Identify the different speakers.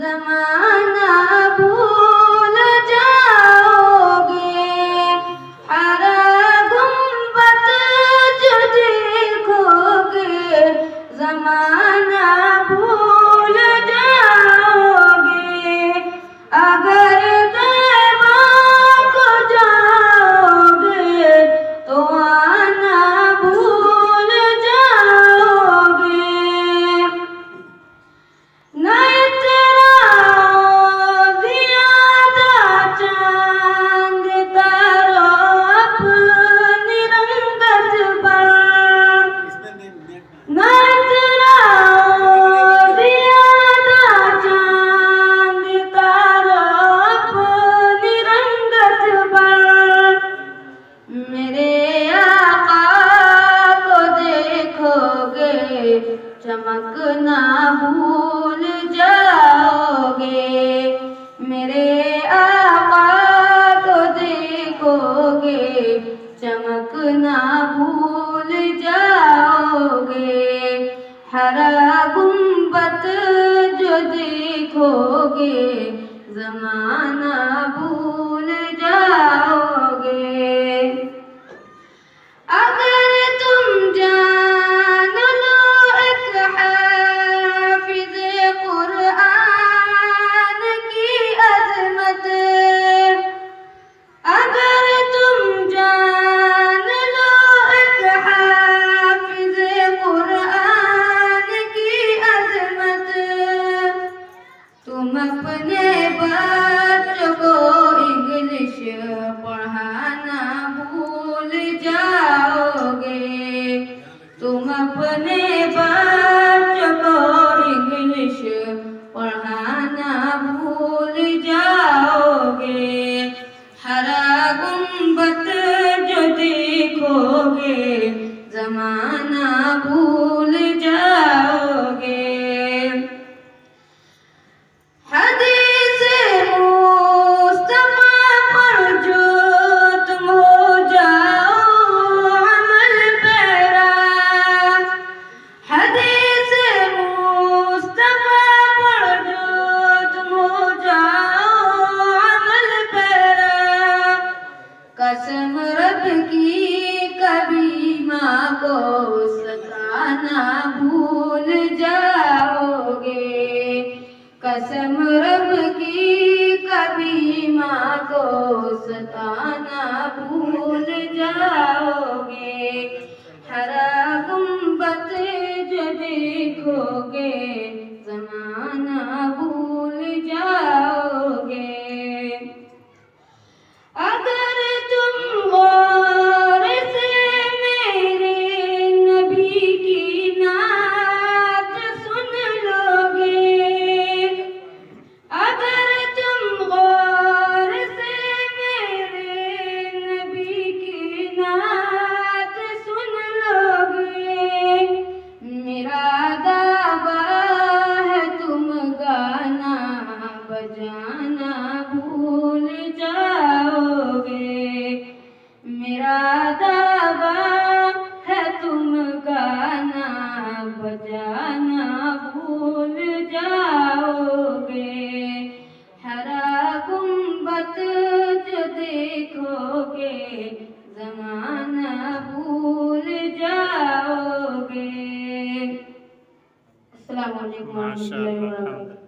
Speaker 1: زمانہ بھول جاؤ گے، ہر گنبد جو دیکھو گے زمانہ بھول جاؤ گے، اگر دیوان کو جاؤ گے تو آنا بھول جاؤ گے، نہ اتراؤ زیادہ چاند تاروں اپنی رنگت پر، نہ اتراؤ زیادہ چاند تاروں اپنی رنگت پر، میرے آقا کو دیکھو گے چمکنا بھول جاؤ گے، میرے آقا کو دیکھو گے چمکنا بھول جاؤ گے، ہر گنبد جو دیکھو گے زمانہ بھول جاؤ گے، اگر تم جان لو ایک حافظ قرآن کی عظمت، اگر تم جان لو ایک حافظ قرآن کی عظمت، تم اپنے بچوں کو انگلش پڑھانا بھول جاؤ گے، تم اپنے بچوں کو انگلش پڑھانا بھول جاؤ گے، ہر گنبد جو دیکھو گے زمانہ بھول جاؤ گے، حدیث مصطفیٰ پر جو تم ہو جاؤ عمل پیرا، حدیث مصطفیٰ پر جو تم ہو جاؤ عمل پیرا، قسم رب کی کبھی ماں کو ستانا بھول جاؤ گے، قسم رب کی کبھی ماں کو ستانا بھول جاؤ گے، ہر گنبد جو دیکھو گے زمانہ بھول جاؤ گے، اگر تم غور سے میرے نبی کی نعت سن لو گے، اگر تم غور سے میرے نبی کی نعت سن لو گے، میرا دعویٰ ہے تم گانا بجانا بھول جاؤ گے، میرا دعویٰ ہے تم گانا بجانا بھول جاؤ گے، ہر گنبد جو دیکھو گے زمانہ بھول جاؤ گے۔ السلام علیکم ورحمۃ اللہ وبرکاتہ۔